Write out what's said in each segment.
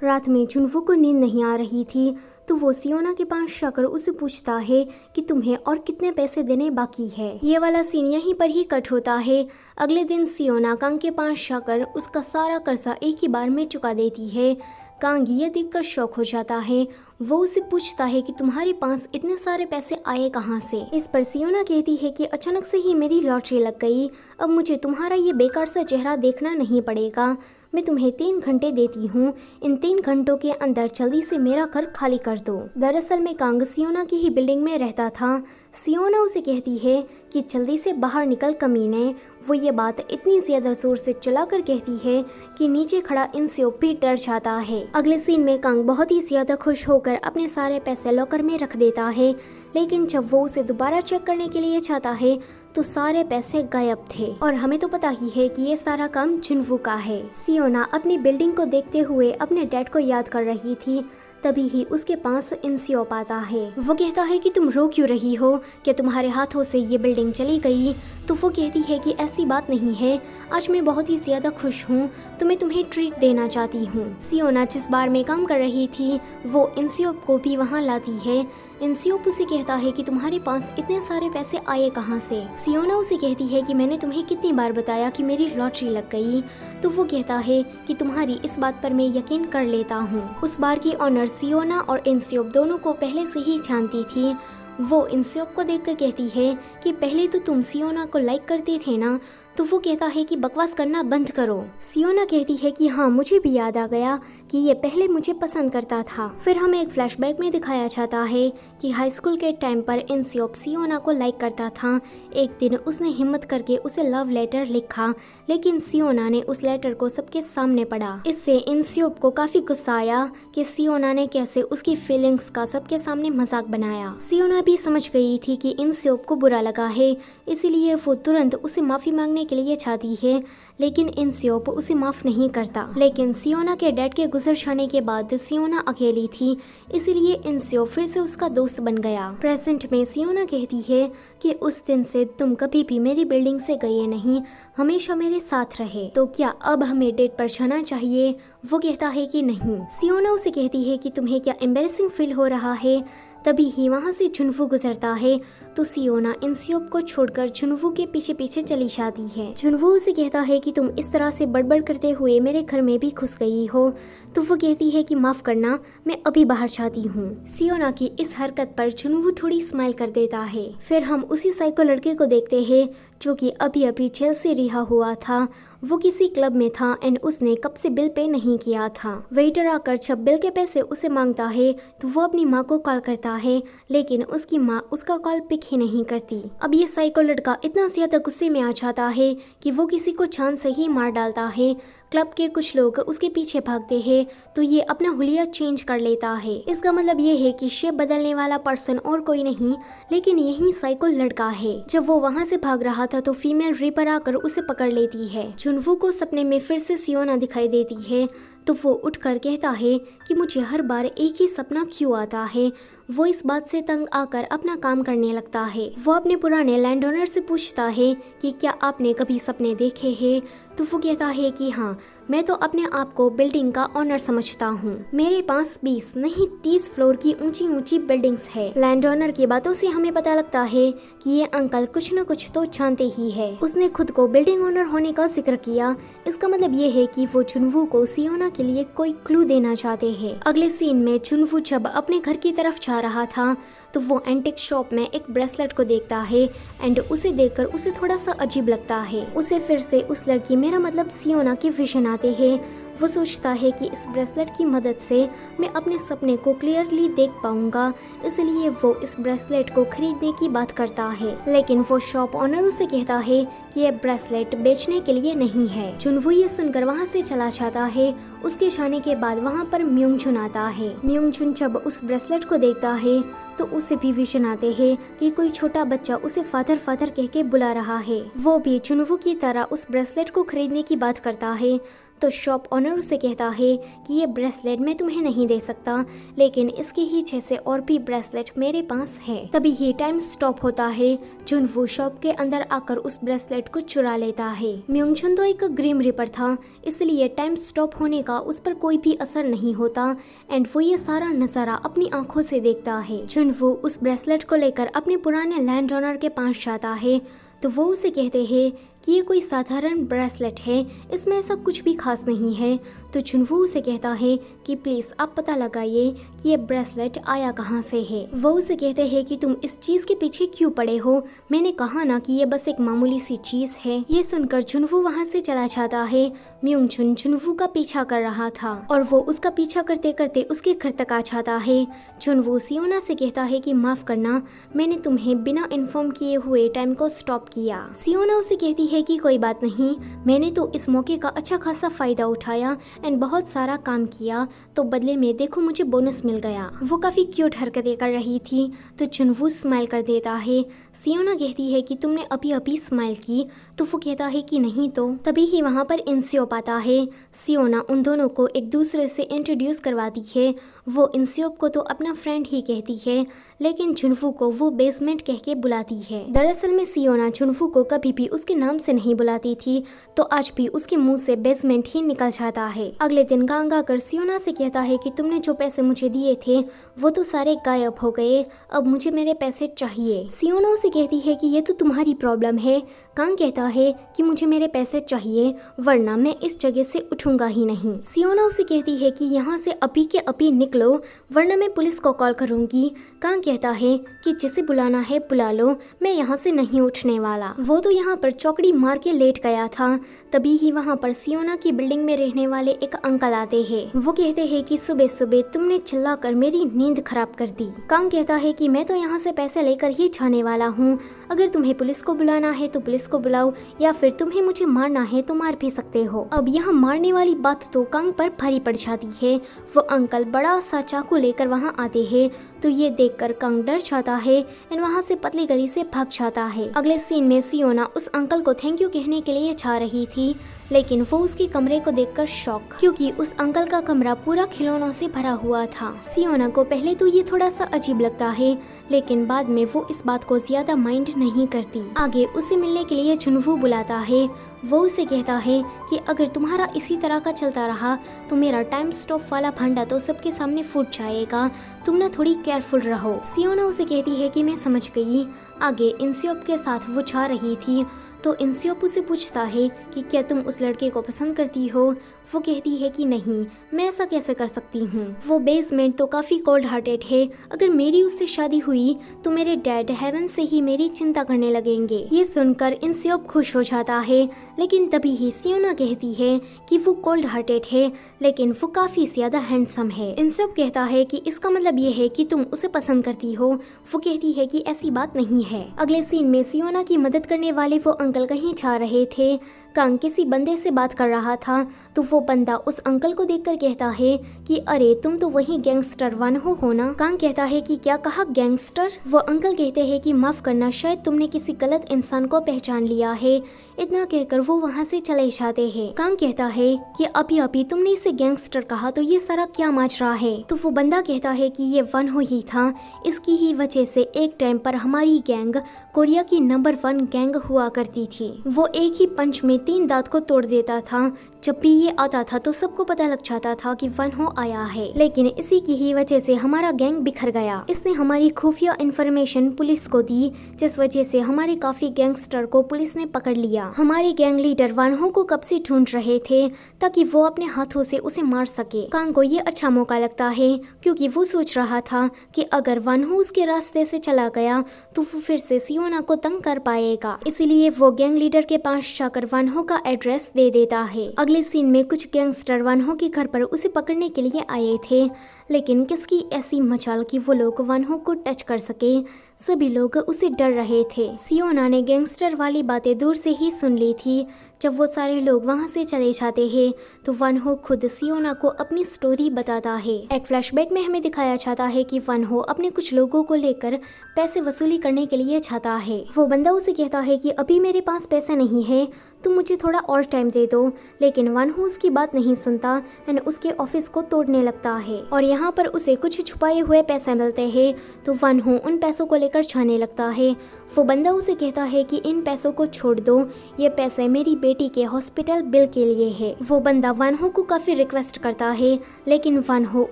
रात में जुनवू को नींद नहीं आ रही थी तो वो सियोना के पास जाकर उसे पूछता है कि तुम्हें और कितने पैसे देने बाकी है। ये वाला सीन यहीं पर ही कट होता है। अगले दिन सियोना कांग के पास जाकर उसका सारा कर्जा एक ही बार में चुका देती है। कांग ये देखकर शॉक हो जाता है। वो उसे पूछता है कि तुम्हारे पास इतने सारे पैसे आए कहाँ से। इस पर सियोना कहती है कि अचानक से ही मेरी लॉटरी लग गई, अब मुझे तुम्हारा ये बेकार सा चेहरा देखना नहीं पड़ेगा। मैं तुम्हें 3 घंटे देती हूँ, इन 3 घंटों के अंदर जल्दी से मेरा घर खाली कर दो। दरअसल में कांग सियोना की ही बिल्डिंग में रहता था। सियोना उसे कहती है कि जल्दी से बाहर निकल कमीने। वो ये बात इतनी ज्यादा जोर से चलाकर कहती है कि नीचे खड़ा इंस्योप भी डर जाता है। अगले सीन में कांग बहुत ही ज्यादा खुश होकर अपने सारे पैसे लॉकर में रख देता है, लेकिन जब वो उसे दोबारा चेक करने के लिए चाहता है तो सारे पैसे गायब थे। और हमें तो पता ही है कि ये सारा काम जुनवू का है। सियोना अपनी बिल्डिंग को देखते हुए अपने डैड को याद कर रही थी, तभी ही उसके पास इंस्योप आता है। वो कहता है कि तुम रो क्यों रही हो, क्या तुम्हारे हाथों से ये बिल्डिंग चली गई? तो वो कहती है कि ऐसी बात नहीं है, आज मैं बहुत ही ज्यादा खुश हूँ, तो मैं तुम्हें ट्रीट देना चाहती हूँ। सियोना जिस बार में काम कर रही थी वो इंस्योप को भी वहाँ लाती है। इंस्योप उसे कहता है कि तुम्हारे पास इतने सारे पैसे आए कहाँ से? सियोना उसे कहती है कि मैंने तुम्हें कितनी बार बताया कि मेरी लॉटरी लग गई। तो वो कहता है कि तुम्हारी इस बात पर मैं यकीन कर लेता हूँ। उस बार की ऑनर सियोना और इंस्योप दोनों को पहले से ही जानती थी। वो इंस्योप को देखकर कहती है कि पहले तो तुम सियोना को लाइक करते थे ना? तो वो कहता है कि बकवास करना बंद करो। सियोना कहती है कि हाँ, मुझे भी याद आ गया कि ये पहले मुझे पसंद करता था। फिर हमें एक फ्लैशबैक में दिखाया जाता है कि हाई स्कूल के टाइम पर इंस्योप सियोना को लाइक करता था। एक दिन उसने हिम्मत करके उसे लव लेटर लिखा, लेकिन सियोना ने उस लेटर को सबके सामने पढ़ा। इससे इंस्योप को काफी गुस्सा आया कि सियोना ने कैसे उसकी फीलिंग्स का सबके सामने मजाक बनाया। सियोना भी समझ गई थी कि इंस्योप को बुरा लगा है, इसीलिए वो तुरंत उसे माफी मांगने के लिए चाहती है, लेकिन इंस्योप उसे माफ नहीं करता। लेकिन सियोना के डैड के गुजर जाने के बाद सियोना अकेली थी, इसीलिए इंस्योप फिर से उसका दोस्त बन गया। प्रेजेंट में सियोना कहती है कि उस दिन से तुम कभी भी मेरी बिल्डिंग से गए नहीं, हमेशा मेरे साथ रहे, तो क्या अब हमें डेट पर जाना चाहिए? वो कहता है कि नहीं। सियोना उसे कहती है कि तुम्हें क्या एम्बैरेसिंग फील हो रहा है? तभी ही वहाँ से जुनवू गुजरता है, तो सियोना इंस्योप को छोड़कर जुनवू के पीछे पीछे चली जाती है। जुनवू उसे कहता है कि तुम इस तरह से बड़बड़ करते हुए मेरे घर में भी घुस गई हो। तो वो कहती है कि माफ करना, मैं अभी बाहर जाती हूँ। सियोना की इस हरकत पर जुनवू थोड़ी स्माइल कर देता है। फिर हम उसी साइको लड़के को देखते हैं जो कि अभी अभी जेल से रिहा हुआ था। वो किसी क्लब में था एंड उसने कब से बिल पे नहीं किया था। वेटर आकर जब बिल के पैसे उसे मांगता है तो वो अपनी माँ को कॉल करता है, लेकिन उसकी माँ उसका कॉल पिक ही नहीं करती। अब ये साइको लड़का इतना ज्यादा गुस्से में आ जाता है कि वो किसी को जान से ही मार डालता है। क्लब के कुछ लोग उसके पीछे भागते हैं तो ये अपना हुलिया चेंज कर लेता है। इसका मतलब ये है कि शेप बदलने वाला पर्सन और कोई नहीं लेकिन यही साइको लड़का है। जब वो वहाँ से भाग रहा था तो फीमेल रीपर आकर उसे पकड़ लेती है। जुनवू को सपने में फिर से सियोना दिखाई देती है तो वो उठकर कहता है कि मुझे हर बार एक ही सपना क्यों आता है। वो इस बात से तंग आकर अपना काम करने लगता है। वो अपने पुराने लैंड ओनर से पूछता है कि क्या आपने कभी सपने देखे हैं? तो वो कहता है कि हाँ, मैं तो अपने आप को बिल्डिंग का ओनर समझता हूँ। मेरे पास 20 नहीं 30 फ्लोर की ऊंची ऊंची बिल्डिंग्स है। लैंड ओनर की बातों से हमें पता लगता है कि ये अंकल कुछ न कुछ तो जानते ही है। उसने खुद को बिल्डिंग ओनर होने का जिक्र किया। इसका मतलब ये है कि वो जुनवू को सियोना के लिए कोई क्लू देना चाहते हैं। अगले सीन में जुनवू जब अपने घर की तरफ जा रहा था तो वो एंटिक शॉप में एक ब्रेसलेट को देखता है एंड उसे देखकर उसे थोड़ा सा अजीब लगता है। उसे फिर से उस लड़की मेरा मतलब सियोना के विजन आते हैं। वो सोचता है कि इस ब्रेसलेट की मदद से मैं अपने सपने को क्लियरली देख पाऊंगा, इसलिए वो इस ब्रेसलेट को खरीदने की बात करता है। लेकिन वो शॉप ओनर उसे कहता है कि ये ब्रेसलेट बेचने के लिए नहीं है। जुनवू ये सुनकर वहाँ से चला जाता है। उसके जाने के बाद वहाँ पर म्योंगजुन आता है। म्योंगजुन जब उस ब्रेसलेट को देखता है तो उसे भी विजन आते हैं कि कोई छोटा बच्चा उसे फादर फादर कह के बुला रहा है। वो भी जुनवू की तरह उस ब्रेसलेट को खरीदने की बात करता है तो शॉप ऑनर उसे कहता है कि ये ब्रेसलेट मैं तुम्हें नहीं दे सकता, लेकिन इसके ही जैसे और भी ब्रेसलेट मेरे पास है। तभी ही टाइम स्टॉप होता है। जुनवू शॉप के अंदर आकर उस ब्रेसलेट को चुरा लेता है। म्योंगजुन तो एक ग्रीम रिपर था, इसलिए टाइम स्टॉप होने का उस पर कोई भी असर नहीं होता एंड वो ये सारा नजारा अपनी आंखों से देखता है। जुनवू उस ब्रेसलेट को लेकर अपने पुराने लैंड ओनर के पास जाता है तो वो उसे कहते हैं कि ये कोई साधारण ब्रेसलेट है, इसमें ऐसा कुछ भी खास नहीं है। तो जुनवू उसे कहता है कि प्लीज़ आप पता लगाइए कि ये ब्रेसलेट आया कहाँ से है। वो उसे कहते हैं कि तुम इस चीज़ के पीछे क्यों पड़े हो, मैंने कहा ना कि ये बस एक मामूली सी चीज़ है। ये सुनकर जुनवू वहाँ से चला जाता है। म्योंगजुन जुनवू का पीछा कर रहा था और वो उसका पीछा करते करते उसके घर तक आ जाता है। जुनवू सियोना से कहता है कि माफ़ करना, मैंने तुम्हें बिना इन्फॉर्म किए हुए टाइम को स्टॉप किया। सियोना उसे कहती है कि कोई बात नहीं, मैंने तो इस मौके का अच्छा खासा फायदा उठाया एंड बहुत सारा काम किया, तो बदले में देखो मुझे बोनस मिल गया। वो काफी क्यूट हरकतें कर रही थी तो जुनवू स्माइल कर देता है। सियोना कहती है कि तुमने अभी अभी स्माइल की, तो वो कहता है कि नहीं। तो तभी ही वहाँ पर इंस्योप आता है। सियोना उन दोनों को एक दूसरे से इंट्रोड्यूस करवाती है। वो इंस्योप को तो अपना फ्रेंड ही कहती है, लेकिन जुनवू को वो बेसमेंट कह के बुलाती है। दरअसल में सियोना जुनवू को कभी भी उसके नाम से नहीं बुलाती थी, तो आज भी उसके मुंह से बेसमेंट ही निकल जाता है। अगले दिन गांग आकर सियोना से कहता है कि तुमने जो पैसे मुझे दिए थे वो तो सारे गायब हो गए, अब मुझे मेरे पैसे चाहिए। सियोना उसे कहती है कि ये तो तुम्हारी प्रॉब्लम है। गांग कहता है कि मुझे मेरे पैसे चाहिए, वरना मैं इस जगह से उठूंगा ही नहीं। सियोना उसे कहती है कि यहाँ से अभी के अभी निकलो, वरना मैं पुलिस को कॉल करूंगी। गांग कहता है कि जिसे बुलाना है बुला लो, मैं यहाँ से नहीं उठने वाला। वो तो यहाँ पर चौकड़ी मार के लेट गया था। तभी ही वहाँ पर सियोना की बिल्डिंग में रहने वाले एक अंकल आते हैं। वो कहते हैं कि सुबह सुबह तुमने चिल्लाकर मेरी नींद खराब कर दी। कांग कहता है कि मैं तो यहाँ से पैसे लेकर ही जाने वाला हूँ, अगर तुम्हें पुलिस को बुलाना है तो पुलिस को बुलाओ, या फिर तुम्हें मुझे मारना है तो मार भी सकते हो। अब यहाँ मारने वाली बात तो कांग पर भारी पड़ जाती है। वो अंकल बड़ा सा चाकू लेकर वहाँ आते हैं, तो ये देखकर कांग डर जाता है एंड वहाँ से पतली गली से भाग जाता है। अगले सीन में सियोना उस अंकल को थैंक यू कहने के लिए जा रही थी, लेकिन वो उसके कमरे को देखकर शॉक, क्योंकि उस अंकल का कमरा पूरा खिलौनों से भरा हुआ था। सियोना को पहले तो ये थोड़ा सा अजीब लगता है, लेकिन बाद में वो इस बात को ज्यादा माइंड नहीं करती। आगे उसे मिलने के लिए जुनवू बुलाता है। वो उसे कहता है कि अगर तुम्हारा इसी तरह का चलता रहा तो मेरा टाइम स्टॉप वाला भांडा तो सबके सामने फूट जाएगा, तुम ना थोड़ी केयरफुल रहो। सियोना उसे कहती है कि मैं समझ गई। आगे इंस्योप के साथ वो जा रही थी तो इंस्योप उसे पूछता है कि क्या तुम उस लड़के को पसंद करती हो। वो कहती है कि नहीं, मैं ऐसा कैसे कर सकती हूँ। वो बेसमेंट तो काफी कोल्ड हार्टेड है, अगर मेरी उससे शादी हुई तो मेरे डैड हेवन से ही मेरी चिंता करने लगेंगे। ये सुनकर इंस्योप खुश हो जाता है, लेकिन तभी ही सियोना कहती है कि वो कोल्ड हार्टेड है, लेकिन वो काफी ज्यादा हैंडसम है। इंस्योप कहता है कि इसका मतलब ये है कि तुम उसे पसंद करती हो। वो कहती है कि ऐसी बात नहीं है। अगले सीन में सियोना की मदद करने वाले वो अंकल कहीं जा रहे थे। कांग किसी बंदे से बात कर रहा था तो वो बंदा उस अंकल को देखकर कहता है कि अरे तुम तो वही गैंगस्टर वन हो ना। कांग कहता है कि क्या कहा गैंगस्टर। वो अंकल कहते हैं कि माफ करना, शायद तुमने किसी गलत इंसान को पहचान लिया है। इतना कहकर वो वहाँ से चले जाते हैं। कांग कहता है कि अभी अभी तुमने इसे गैंगस्टर कहा, तो ये सारा क्या माजरा है। तो वो बंदा कहता है कि ये वन हो ही था, इसकी ही वजह से एक टाइम पर हमारी गैंग कोरिया की नंबर 1 गैंग हुआ करती थी। वो एक ही पंच में 3 दांत को तोड़ देता था। जब भी ये आता था तो सबको पता लग जाता था कि वन हो आया है, लेकिन इसी की ही वजह से हमारा गैंग बिखर गया। इसने हमारी खुफिया इंफॉर्मेशन पुलिस को दी, जिस वजह से हमारे काफी गैंगस्टर को पुलिस ने पकड़ लिया। हमारे गैंग लीडर वन हो को कब से ढूंढ रहे थे ताकि वो अपने हाथों से उसे मार सके। कांग को ये अच्छा मौका लगता है, क्योंकि वो सोच रहा था कि अगर वन हो उसके रास्ते से चला गया तो वो फिर से सियोना को तंग कर पाएगा। इसीलिए वो गैंग लीडर के पास जाकर वन हो का एड्रेस दे देता है। अगले सीन में कुछ गैंगस्टर वन हो के घर पर उसे पकड़ने के लिए आए थे, लेकिन किसकी ऐसी मचाल कि वो लोग वन हो को टच कर सके। सभी लोग उसे डर रहे थे। सियोना ने गैंगस्टर वाली बातें दूर से ही सुन ली थी। जब वो सारे लोग वहाँ से चले जाते हैं तो वन हो खुद सियोना को अपनी स्टोरी बताता है। एक फ्लैशबैक में हमें दिखाया जाता है कि वन हो अपने कुछ लोगों को लेकर पैसे वसूली करने के लिए जाता है। वो बंदा उसे कहता है कि अभी मेरे पास पैसे नहीं है, तुम मुझे थोड़ा और टाइम दे दो, लेकिन वन हो उसकी बात नहीं सुनता एंड उसके ऑफिस को तोड़ने लगता है। और यहाँ पर उसे कुछ छुपाए हुए पैसे मिलते हैं तो वन हो उन पैसों को लेकर जाने लगता है। वो बंदा उसे कहता है कि इन पैसों को छोड़ दो, ये पैसे मेरी बेटी के हॉस्पिटल बिल के लिए है। वो बंदा वन हो को काफी रिक्वेस्ट करता है, लेकिन वन हो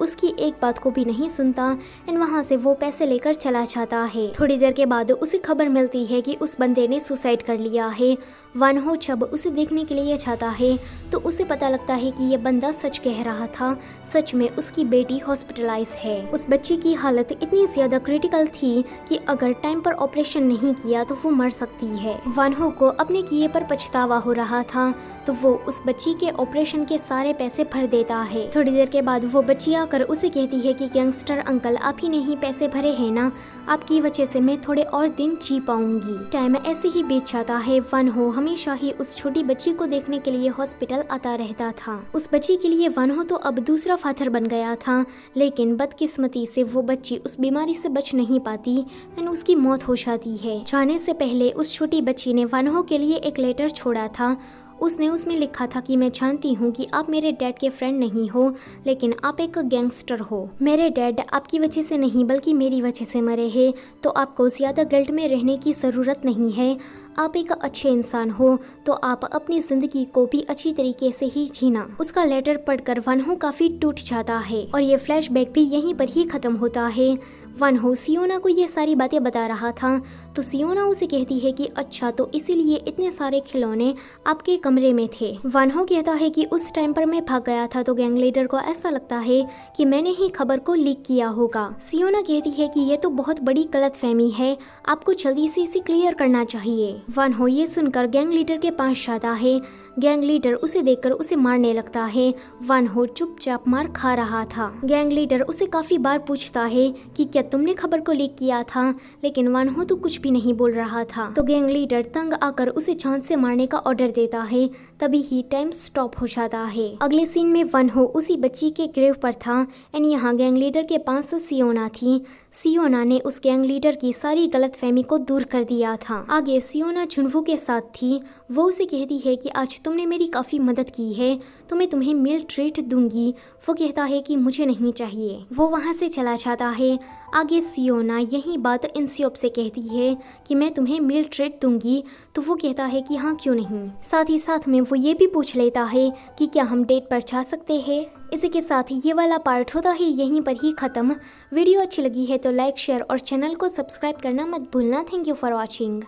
उसकी एक बात को भी नहीं सुनता एंड वहाँ से वो पैसे लेकर चला जाता है। थोड़ी देर के बाद उसे खबर मिलती है कि उस बंदे ने सुसाइड कर लिया है। वन हो जब उसे देखने के लिए जाता है तो उसे पता लगता है कि ये बंदा सच कह रहा था, सच में उसकी बेटी हॉस्पिटलाइज है। उस बच्ची की हालत इतनी ज्यादा क्रिटिकल थी कि अगर टाइम पर ऑपरेशन नहीं किया तो वो मर सकती है। वन हो को अपने किए पर पछतावा हो रहा था तो वो उस बच्ची के ऑपरेशन के सारे पैसे भर देता है। थोड़ी देर के बाद वो बच्ची आकर उसे कहती है कि गैंगस्टर अंकल, आप ही ने ही पैसे भरे हैं ना, आपकी वजह से मैं थोड़े और दिन जी पाऊंगी। टाइम ऐसे ही बीत जाता है। वन हो हमेशा ही उस छोटी बच्ची को देखने के लिए हॉस्पिटल आता रहता था। उस बच्ची के लिए वन हो तो अब दूसरा फादर बन गया था, लेकिन बदकिस्मती से वो बच्ची उस बीमारी से बच नहीं पाती एंड उसकी मौत हो जाती है। जाने से पहले उस छोटी बच्ची ने वन हो के लिए एक लेटर छोड़ा था। उसने उसमें लिखा था कि मैं जानती हूँ कि आप मेरे डैड के फ्रेंड नहीं हो, लेकिन आप एक गैंगस्टर हो। मेरे डैड आपकी वजह से नहीं बल्कि मेरी वजह से मरे हैं, तो आपको ज़्यादा गिल्ट में रहने की ज़रूरत नहीं है। आप एक अच्छे इंसान हो तो आप अपनी जिंदगी को भी अच्छी तरीके से ही जीना। उसका लेटर पढ़कर वन हो काफी टूट जाता है और ये फ्लैशबैक भी यहीं पर ही खत्म होता है। वन हो सियोना को ये सारी बातें बता रहा था तो सियोना उसे कहती है कि अच्छा, तो इसीलिए इतने सारे खिलौने आपके कमरे में थे। वन हो कहता है कि उस टाइम पर मैं भाग गया था तो गैंग लीडर को ऐसा लगता है कि मैंने ही खबर को लीक किया होगा। सियोना कहती है कि ये तो बहुत बड़ी गलतफहमी है, आपको जल्दी से इसे क्लियर करना चाहिए। वन हो ये सुनकर गैंग लीडर के पास जाता है। गैंग लीडर उसे देखकर उसे मारने लगता है। वन हो चुपचाप मार खा रहा था। गैंग लीडर उसे काफी बार पूछता है कि क्या तुमने खबर को लीक किया था, लेकिन वन हो तो कुछ भी नहीं बोल रहा था। तो गैंग लीडर तंग आकर उसे जान से मारने का ऑर्डर देता है। तभी ही टाइम स्टॉप हो जाता है। अगले सीन में वन हो उसी बच्ची के ग्रेव पर था एंड यहाँ गैंग लीडर के पास सियोना थी। सियोना ने उस गैंग लीडर की सारी गलतफहमी को दूर कर दिया था। आगे सियोना जुनवो के साथ थी। वो उसे कहती है कि आज तुमने मेरी काफ़ी मदद की है तो मैं तुम्हें मील ट्रीट दूंगी। वो कहता है कि मुझे नहीं चाहिए। वो वहाँ से चला जाता है। आगे सियोना यही बात इंसियोप से कहती है कि मैं तुम्हें मील ट्रीट दूंगी, तो वो कहता है कि हाँ क्यों नहीं। साथ ही साथ में वो ये भी पूछ लेता है कि क्या हम डेट पर जा सकते हैं। इसी के साथ ये वाला पार्ट होता है यहीं पर ही ख़त्म। वीडियो अच्छी लगी है तो लाइक, शेयर और चैनल को सब्सक्राइब करना मत भूलना। Thank you for watching.